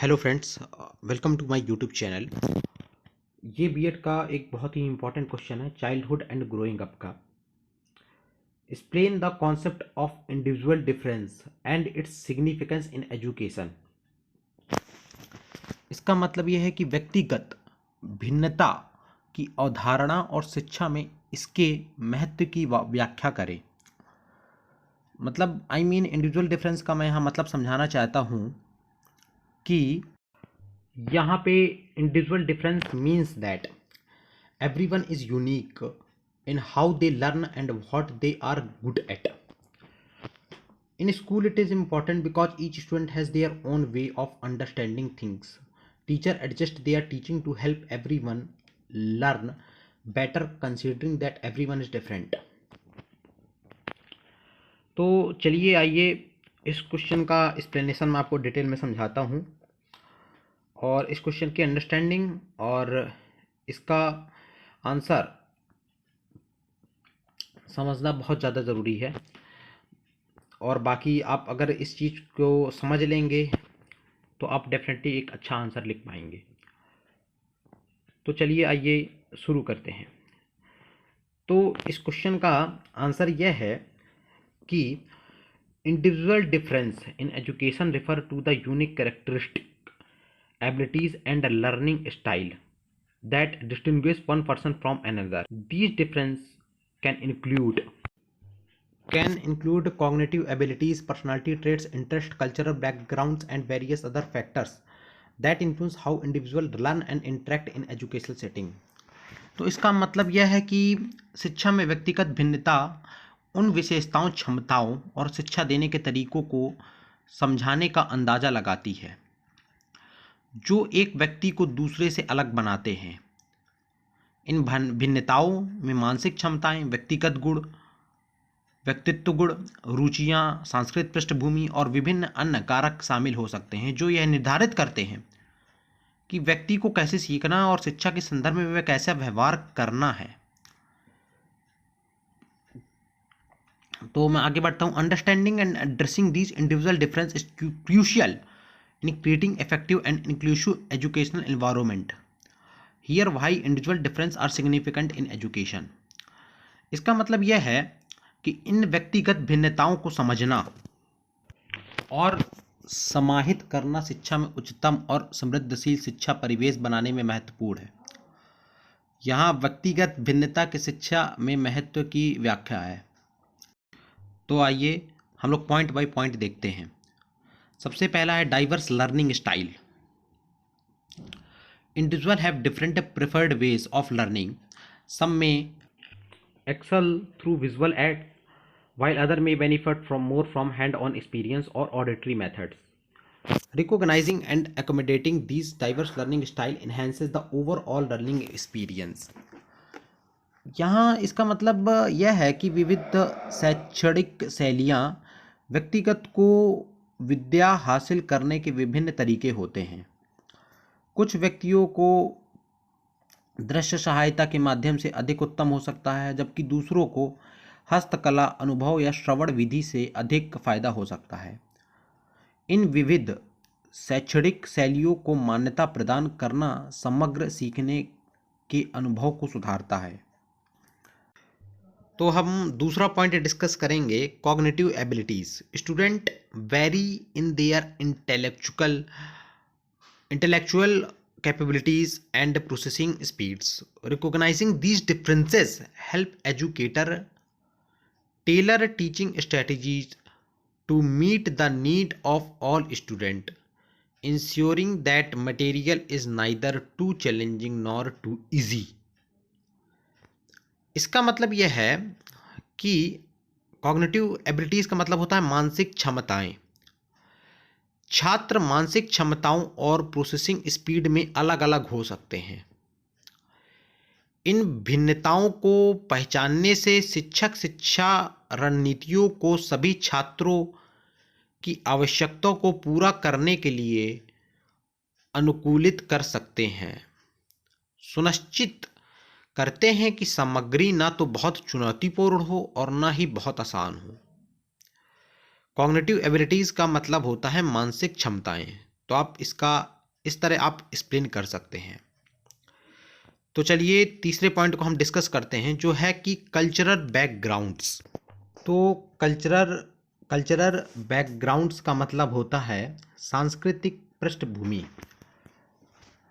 Hello friends, welcome to my YouTube channel. ये BEd का एक बहुत ही इम्पोर्टेंट क्वेश्चन है, चाइल्डहुड एंड ग्रोइंग अप का। Explain the concept of individual difference and its significance in education. इसका मतलब यह है कि व्यक्तिगत भिन्नता की अवधारणा और शिक्षा में इसके महत्व की व्याख्या करें। मतलब इंडिविजुअल डिफरेंस का मैं यहाँ मतलब समझाना चाहता हूँ कि यहाँ पे individual difference means that everyone is unique in how they learn and what they are good at. In school it is important because each student has their own way of understanding things. Teacher adjust their teaching to help everyone learn better considering that everyone is different. तो चलिए आइए इस question का explanation मैं आपको detail में समझाता हूँ और इस क्वेश्चन की अंडरस्टैंडिंग और इसका आंसर समझना बहुत ज़्यादा ज़रूरी है। और बाकी आप अगर इस चीज़ को समझ लेंगे तो आप डेफिनेटली एक अच्छा आंसर लिख पाएंगे। तो चलिए आइए शुरू करते हैं। तो इस क्वेश्चन का आंसर यह है कि individual difference in education refer to the unique characteristic abilities and learning style that distinguish one person from another. These differences can include cognitive abilities, personality traits, interest, cultural backgrounds, and various other factors that influence how individuals learn and interact in educational setting. तो इसका मतलब यह है कि शिक्षा में व्यक्तिगत भिन्नता उन विशेषताओं, क्षमताओं और शिक्षा देने के तरीकों को समझाने का अंदाज़ा लगाती है जो एक व्यक्ति को दूसरे से अलग बनाते हैं। इन भिन्नताओं में मानसिक क्षमताएं, व्यक्तिगत गुण, व्यक्तित्व गुण, रुचियां, सांस्कृतिक पृष्ठभूमि और विभिन्न अन्य कारक शामिल हो सकते हैं जो यह निर्धारित करते हैं कि व्यक्ति को कैसे सीखना और शिक्षा के संदर्भ में वह कैसा व्यवहार करना है। तो मैं आगे बढ़ता हूँ। Understanding and addressing these individual difference is crucial in creating effective and inclusive educational environment. Here why individual difference are significant in education. इसका मतलब यह है कि इन व्यक्तिगत भिन्नताओं को समझना और समाहित करना शिक्षा में उच्चतम और समृद्धशील शिक्षा परिवेश बनाने में महत्वपूर्ण है। यहाँ व्यक्तिगत भिन्नता की शिक्षा में महत्व की व्याख्या है। तो आइए हम लोग पॉइंट बाय पॉइंट देखते हैं। सबसे पहला है diverse learning style. Individual have different preferred ways of learning. Some में excel through visual aid while other may benefit from more from hand-on experience or auditory methods. Recognizing and accommodating these diverse learning style enhances the overall learning experience. यहाँ इसका मतलब यह है कि विविध शैक्षणिक शैलियाँ व्यक्तिगत को विद्या हासिल करने के विभिन्न तरीके होते हैं। कुछ व्यक्तियों को दृश्य सहायता के माध्यम से अधिक उत्तम हो सकता है, जबकि दूसरों को हस्तकला, अनुभव या श्रवण विधि से अधिक फायदा हो सकता है। इन विविध शैक्षणिक शैलियों को मान्यता प्रदान करना समग्र सीखने के अनुभव को सुधारता है। तो हम दूसरा पॉइंट डिस्कस करेंगे, cognitive abilities. Student vary in their intellectual capabilities and processing speeds. Recognising these differences help educator tailor teaching strategies to meet the need of all student, ensuring that material is neither too challenging nor too easy. इसका मतलब यह है कि cognitive abilities का मतलब होता है मानसिक क्षमताएं। छात्र मानसिक क्षमताओं और प्रोसेसिंग स्पीड में अलग अलग हो सकते हैं। इन भिन्नताओं को पहचानने से शिक्षक शिक्षा रणनीतियों को सभी छात्रों की आवश्यकताओं को पूरा करने के लिए अनुकूलित कर सकते हैं, सुनिश्चित करते हैं कि सामग्री ना तो बहुत चुनौतीपूर्ण हो और ना ही बहुत आसान हो। कॉग्निटिव एबिलिटीज़ का मतलब होता है मानसिक क्षमताएं। तो आप इसका इस तरह आप एक्सप्लेन कर सकते हैं। तो चलिए तीसरे पॉइंट को हम डिस्कस करते हैं, जो है कि कल्चरल बैकग्राउंड्स। तो कल्चरल बैकग्राउंड्स का मतलब होता है सांस्कृतिक पृष्ठभूमि।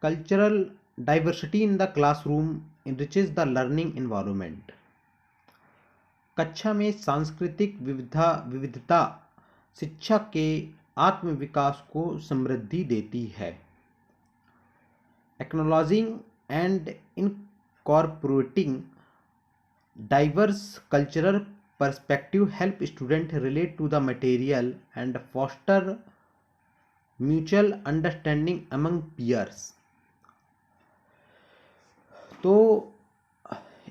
Cultural diversity in the classroom enriches the learning environment। कक्षा में सांस्कृतिक विविधता शिक्षा के आत्मविकास को समृद्धि देती है। Acknowledging and incorporating diverse cultural perspective help students relate to the material and foster mutual understanding among peers। तो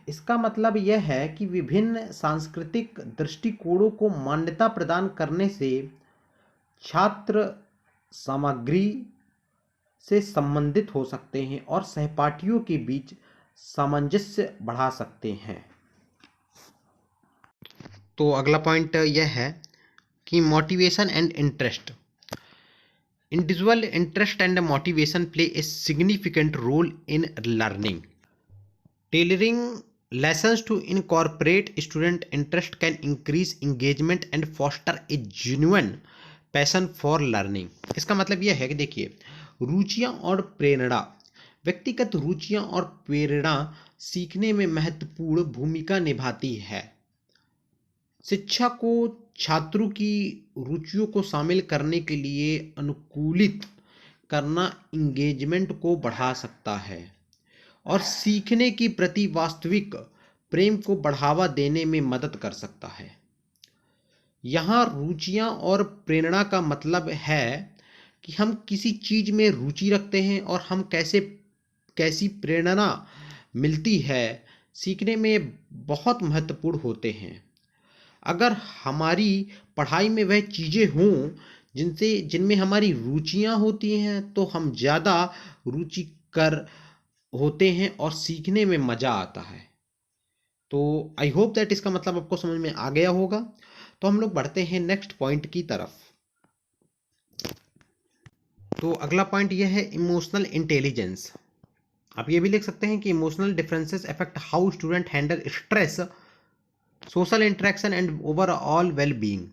इसका मतलब यह है कि विभिन्न सांस्कृतिक दृष्टिकोणों को मान्यता प्रदान करने से छात्र सामग्री से संबंधित हो सकते हैं और सहपाठियों के बीच सामंजस्य बढ़ा सकते हैं। तो अगला पॉइंट यह है कि motivation and interest. Individual interest and motivation play a significant role in learning. Tailoring lessons to incorporate student interest can increase engagement and foster a genuine passion for learning। इसका मतलब यह है कि देखिए, रुचियां और प्रेरणा, व्यक्तिगत रुचियां और प्रेरणा सीखने में महत्वपूर्ण भूमिका निभाती है। शिक्षा को छात्रों की रुचियों को शामिल करने के लिए अनुकूलित करना इंगेजमेंट को बढ़ा सकता है और सीखने की प्रति वास्तविक प्रेम को बढ़ावा देने में मदद कर सकता है। यहाँ रुचियाँ और प्रेरणा का मतलब है कि हम किसी चीज़ में रुचि रखते हैं और हम कैसी प्रेरणा मिलती है सीखने में बहुत महत्वपूर्ण होते हैं। अगर हमारी पढ़ाई में वह चीज़ें हों जिनमें हमारी रुचियाँ होती हैं तो हम ज़्यादा रुचिकर होते हैं और सीखने में मज़ा आता है। तो आई होप दैट इसका मतलब आपको समझ में आ गया होगा। तो हम लोग बढ़ते हैं नेक्स्ट पॉइंट की तरफ। तो अगला पॉइंट यह है इमोशनल इंटेलिजेंस। आप ये भी लिख सकते हैं कि emotional differences affect how student handle stress, social interaction and overall well being.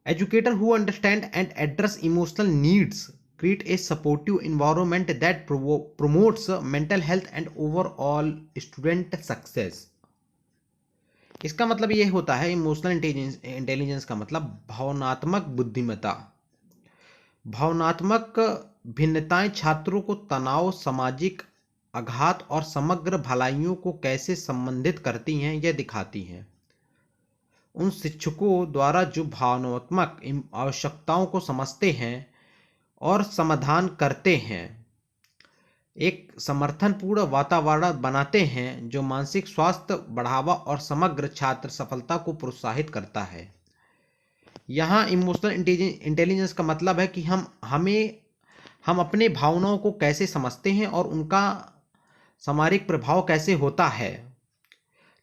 Educator who understand and address emotional needs create a supportive environment that promotes mental health and overall student success। इसका मतलब ये होता है emotional intelligence का मतलब भावनात्मक बुद्धिमत्ता। भावनात्मक भिन्नताएं छात्रों को तनाव, सामाजिक आघात और समग्र भलाइयों को कैसे संबंधित करती हैं यह दिखाती हैं। उन शिक्षकों द्वारा जो भावनात्मक आवश्यकताओं को समझते हैं और समाधान करते हैं, एक समर्थनपूर्ण वातावरण बनाते हैं जो मानसिक स्वास्थ्य बढ़ावा और समग्र छात्र सफलता को प्रोत्साहित करता है। यहाँ इमोशनल इंटेलिजेंस का मतलब है कि हम अपने भावनाओं को कैसे समझते हैं और उनका सामरिक प्रभाव कैसे होता है।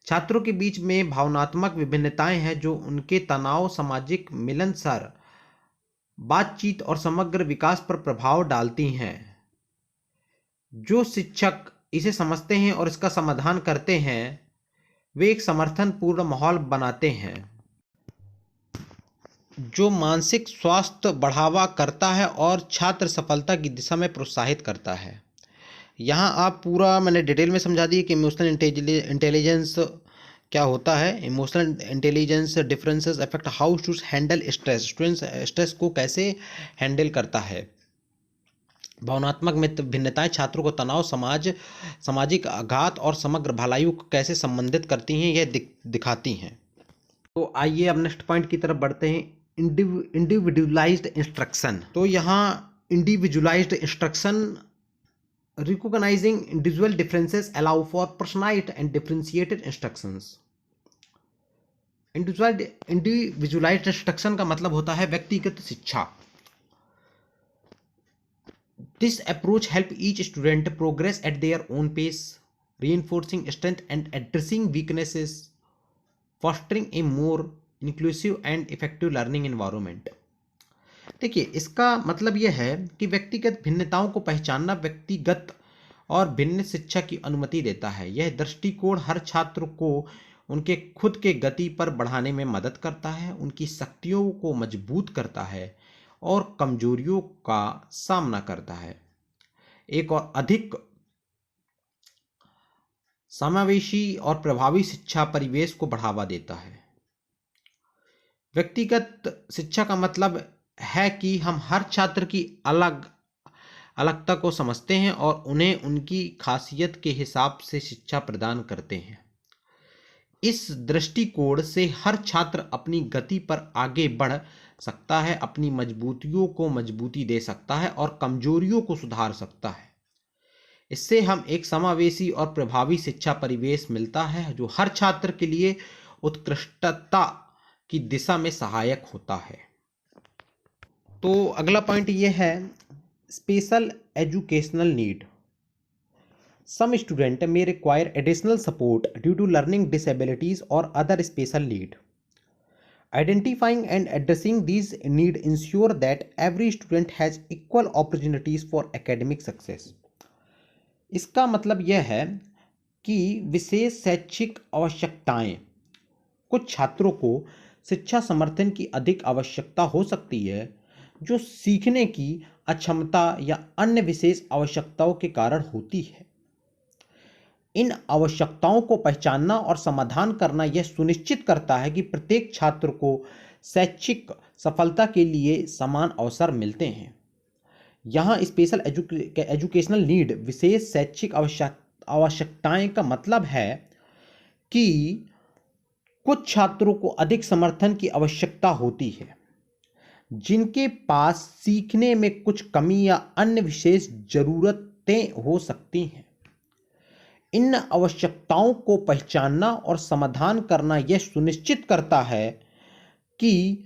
छात्रों के बीच में भावनात्मक विभिन्नताएं हैं जो उनके तनाव, सामाजिक मिलनसार बातचीत और समग्र विकास पर प्रभाव डालती हैं। जो शिक्षक इसे समझते हैं और इसका समाधान करते हैं वे एक समर्थनपूर्ण माहौल बनाते हैं जो मानसिक स्वास्थ्य बढ़ावा करता है और छात्र सफलता की दिशा में प्रोत्साहित करता है। यहाँ आप पूरा मैंने डिटेल में समझा दिया कि इमोशनल इंटेलिजेंस क्या होता है। Emotional intelligence differences affect how students handle stress. Students stress को कैसे हैंडल करता है। भावनात्मक भिन्नताएं छात्रों को तनाव, सामाजिक आघात और समग्र भलाइयों को कैसे संबंधित करती हैं यह दिखाती हैं। तो आइए अब नेक्स्ट पॉइंट की तरफ बढ़ते हैं, इंडिविजुअलाइज्ड इंस्ट्रक्शन। तो यहाँ individualised instruction recognizing individual differences allow for personalized and differentiated instructions। individualized instruction का मतलब होता है व्यक्तिगत शिक्षा। This approach help each student progress at their own pace, reinforcing strength and addressing weaknesses, fostering a more inclusive and effective learning environment। देखिए, इसका मतलब यह है कि व्यक्तिगत भिन्नताओं को पहचानना व्यक्तिगत और भिन्न शिक्षा की अनुमति देता है। यह दृष्टिकोण हर छात्र को उनके खुद के गति पर बढ़ाने में मदद करता है, उनकी शक्तियों को मजबूत करता है और कमजोरियों का सामना करता है। एक और अधिक समावेशी और प्रभावी शिक्षा परिवेश को बढ़ावा देता है। व्यक्तिगत शिक्षा का मतलब है कि हम हर छात्र की अलगता को समझते हैं और उन्हें उनकी खासियत के हिसाब से शिक्षा प्रदान करते हैं। इस दृष्टिकोण से हर छात्र अपनी गति पर आगे बढ़ सकता है, अपनी मजबूतियों को मजबूती दे सकता है और कमजोरियों को सुधार सकता है। इससे हम एक समावेशी और प्रभावी शिक्षा परिवेश मिलता है जो हर छात्र के लिए उत्कृष्टता की दिशा में सहायक होता है। तो अगला पॉइंट ये है, special educational need. Some student may require additional support due to learning disabilities or other special need. Identifying and addressing these needs ensure that every student has equal opportunities for academic success. इसका मतलब यह है कि विशेष शैक्षिक आवश्यकताएं, कुछ छात्रों को शिक्षा समर्थन की अधिक आवश्यकता हो सकती है जो सीखने की अक्षमता या अन्य विशेष आवश्यकताओं के कारण होती है। इन आवश्यकताओं को पहचानना और समाधान करना यह सुनिश्चित करता है कि प्रत्येक छात्र को शैक्षिक सफलता के लिए समान अवसर मिलते हैं। यहाँ स्पेशल एजुकेशनल नीड, विशेष शैक्षिक आवश्यकताएं का मतलब है कि कुछ छात्रों को अधिक समर्थन की आवश्यकता होती है जिनके पास सीखने में कुछ कमी या अन्य विशेष जरूरतें हो सकती हैं। इन आवश्यकताओं को पहचानना और समाधान करना यह सुनिश्चित करता है कि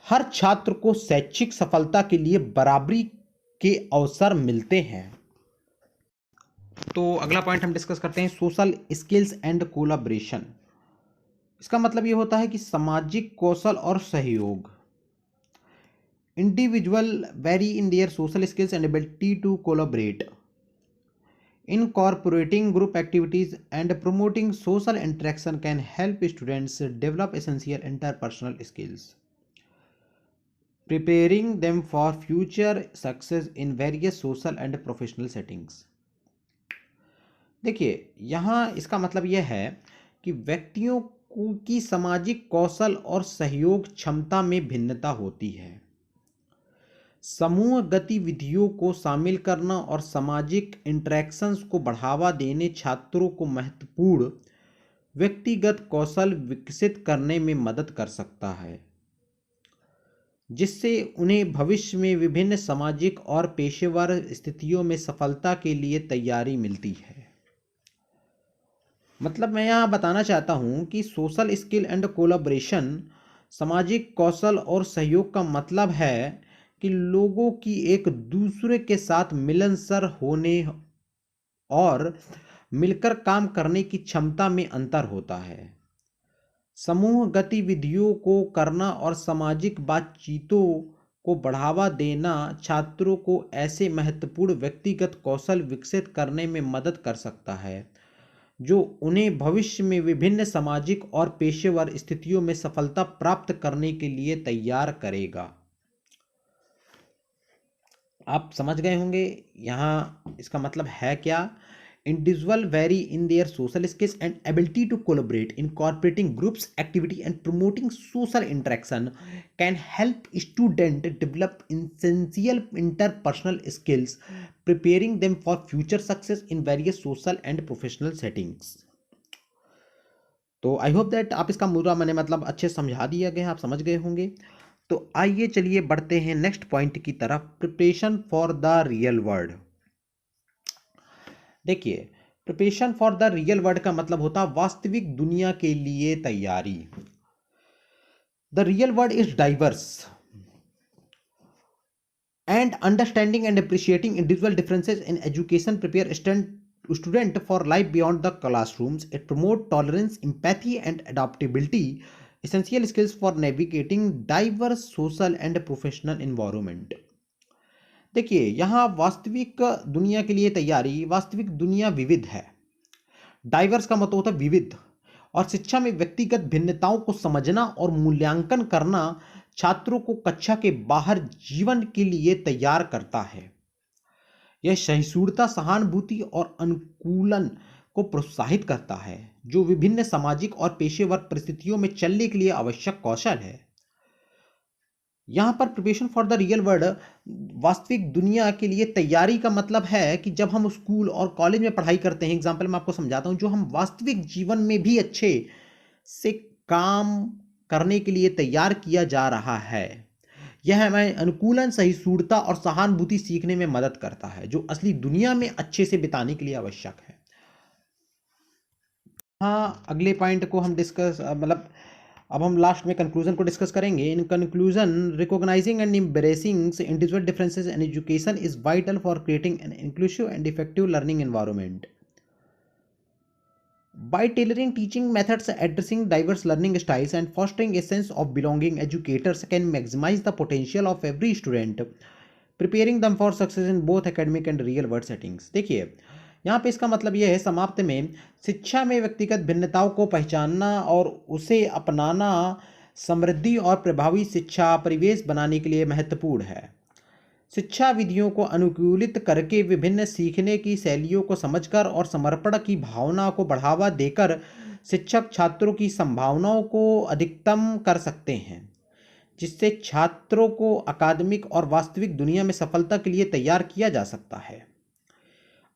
हर छात्र को शैक्षिक सफलता के लिए बराबरी के अवसर मिलते हैं। तो अगला पॉइंट हम डिस्कस करते हैं, सोशल स्किल्स एंड कोलैबोरेशन। इसका मतलब ये होता है कि सामाजिक कौशल और सहयोग। Individual vary in their social skills and ability to collaborate, incorporating group activities and promoting social interaction can help students develop essential interpersonal skills, preparing them for future success in various social and professional settings. देखिए, यहाँ इसका मतलब यह है कि व्यक्तियों की सामाजिक कौशल और सहयोग क्षमता में भिन्नता होती है। समूह गतिविधियों को शामिल करना और सामाजिक इंटरैक्शंस को बढ़ावा देने छात्रों को महत्वपूर्ण व्यक्तिगत कौशल विकसित करने में मदद कर सकता है, जिससे उन्हें भविष्य में विभिन्न सामाजिक और पेशेवर स्थितियों में सफलता के लिए तैयारी मिलती है। मतलब मैं यहाँ बताना चाहता हूँ कि सोशल स्किल एंड कोलैबोरेशन, सामाजिक कौशल और सहयोग का मतलब है कि लोगों की एक दूसरे के साथ मिलनसार होने और मिलकर काम करने की क्षमता में अंतर होता है। समूह गतिविधियों को करना और सामाजिक बातचीतों को बढ़ावा देना छात्रों को ऐसे महत्वपूर्ण व्यक्तिगत कौशल विकसित करने में मदद कर सकता है जो उन्हें भविष्य में विभिन्न सामाजिक और पेशेवर स्थितियों में सफलता प्राप्त करने के लिए तैयार करेगा। आप समझ गए होंगे यहाँ इसका मतलब है क्या। Individual vary in their social skills and ability to collaborate, incorporating groups activity and promoting social interaction can help student develop essential interpersonal skills, preparing them for future success in various social and professional settings. तो I hope that आप इसका पूरा मैंने मतलब अच्छे समझा दिया गया, आप समझ गए होंगे। तो आइए चलिए बढ़ते हैं नेक्स्ट पॉइंट की तरफ, preparation for the real world. देखिए, preparation for the real world का मतलब होता है वास्तविक दुनिया के लिए तैयारी। The real world is diverse and understanding and appreciating individual differences in education prepare student for life beyond the classrooms. It promotes tolerance, empathy and adaptability, essential skills for navigating diverse social and professional environment। देखिए यहाँ वास्तविक दुनिया के लिए तैयारी, वास्तविक दुनिया विविध है। डाइवर्स का मतलब होता है विविध, और शिक्षा में व्यक्तिगत भिन्नताओं को समझना और मूल्यांकन करना छात्रों को कक्षा के बाहर जीवन के लिए तैयार करता है। यह सहिष्णुता, सहानुभूति और अनुकूलन को प्रोत्साहित करता है, जो विभिन्न सामाजिक और पेशेवर परिस्थितियों में चलने के लिए आवश्यक कौशल है। यहाँ पर preparation for the real world, वास्तविक दुनिया के लिए तैयारी का मतलब है कि जब हम स्कूल और कॉलेज में पढ़ाई करते हैं, एग्जाम्पल मैं आपको समझाता हूँ, जो हम वास्तविक जीवन में भी अच्छे से काम करने के लिए तैयार किया जा रहा है। यह हमें अनुकूलन, सहिष्णुता और सहानुभूति सीखने में मदद करता है, जो असली दुनिया में अच्छे से बिताने के लिए आवश्यक है। हाँ, अगले पॉइंट को हम डिस्कस मतलब अब हम लास्ट में कंक्लूजन को डिस्कस करेंगे। In conclusion, recognising and embracing individual differences in education is vital for creating an inclusive and effective learning environment. By tailoring teaching methods, addressing diverse learning styles, and fostering a sense of belonging, educators can maximize the potential of every student, preparing them for success in both academic and real world settings। देखिए यहाँ पे इसका मतलब यह है, समाप्त में, शिक्षा में व्यक्तिगत भिन्नताओं को पहचानना और उसे अपनाना समृद्धि और प्रभावी शिक्षा परिवेश बनाने के लिए महत्वपूर्ण है। शिक्षा विधियों को अनुकूलित करके विभिन्न सीखने की शैलियों को समझकर और समर्पण की भावना को बढ़ावा देकर शिक्षक छात्रों की संभावनाओं को अधिकतम कर सकते हैं, जिससे छात्रों को अकादमिक और वास्तविक दुनिया में सफलता के लिए तैयार किया जा सकता है।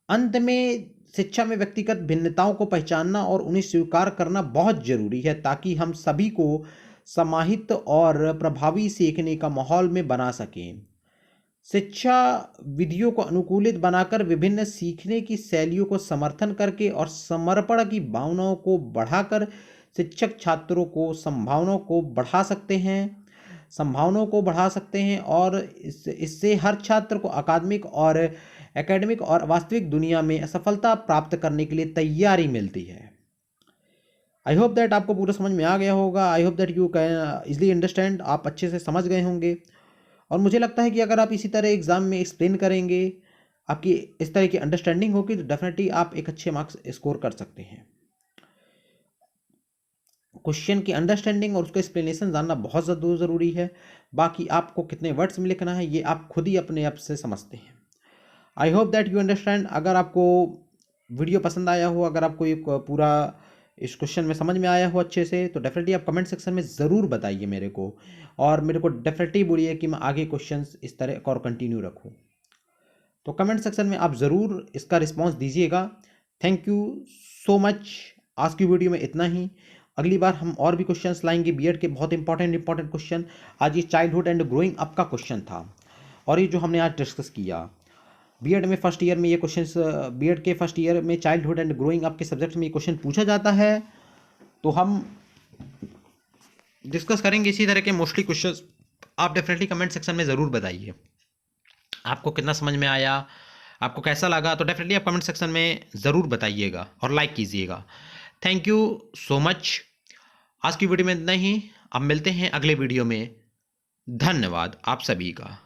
अंत में, शिक्षा में व्यक्तिगत भिन्नताओं को पहचानना और उन्हें स्वीकार करना बहुत जरूरी है, ताकि हम सभी को समाहित और प्रभावी सीखने का माहौल में बना सकें। शिक्षा विधियों को अनुकूलित बनाकर विभिन्न सीखने की शैलियों को समर्थन करके और समर्पण की भावनाओं को बढ़ाकर शिक्षक छात्रों को संभावनाओं को बढ़ा सकते हैं और इससे हर छात्र को एकेडमिक और वास्तविक दुनिया में सफलता प्राप्त करने के लिए तैयारी मिलती है। आई होप दैट आपको पूरा समझ में आ गया होगा। I hope that you can easily understand, आप अच्छे से समझ गए होंगे। और मुझे लगता है कि अगर आप इसी तरह एग्जाम में एक्सप्लेन करेंगे, आपकी इस तरह की अंडरस्टैंडिंग होगी, तो डेफिनेटली आप एक अच्छे मार्क्स स्कोर कर सकते हैं। क्वेश्चन की अंडरस्टैंडिंग और उसका एक्सप्लेनेशन जानना बहुत ज़्यादा ज़रूरी है। बाकी आपको कितने वर्ड्स में लिखना है ये आप खुद ही अपने आप से समझते हैं। I hope that you understand. अगर आपको वीडियो पसंद आया हो, अगर आपको ये पूरा इस क्वेश्चन में समझ में आया हो अच्छे से, तो डेफिनेटली आप कमेंट सेक्शन में ज़रूर बताइए मेरे को, और मेरे को डेफिनेटली बोलिए कि मैं आगे क्वेश्चंस इस तरह और कंटिन्यू रखूं। तो कमेंट सेक्शन में आप ज़रूर इसका रिस्पांस दीजिएगा। Thank you so much. आज की वीडियो में इतना ही। अगली बार हम और भी क्वेश्चंस लाएंगे, बीएड के बहुत इंपॉर्टेंट क्वेश्चन। आज ये चाइल्डहुड एंड ग्रोइंग अप का क्वेश्चन था, और ये जो हमने आज डिस्कस किया, बीएड में फर्स्ट ईयर में ये क्वेश्चंस, बीएड के फर्स्ट ईयर में चाइल्डहुड एंड ग्रोइंग अप के सब्जेक्ट में ये क्वेश्चन पूछा जाता है। तो हम डिस्कस करेंगे इसी तरह के मोस्टली क्वेश्चंस। आप डेफिनेटली कमेंट सेक्शन में ज़रूर बताइए आपको कितना समझ में आया, आपको कैसा लगा। तो डेफिनेटली आप कमेंट सेक्शन में ज़रूर बताइएगा और लाइक कीजिएगा। Thank you so much. आज की वीडियो में इतना ही। अब मिलते हैं अगले वीडियो में। धन्यवाद आप सभी का।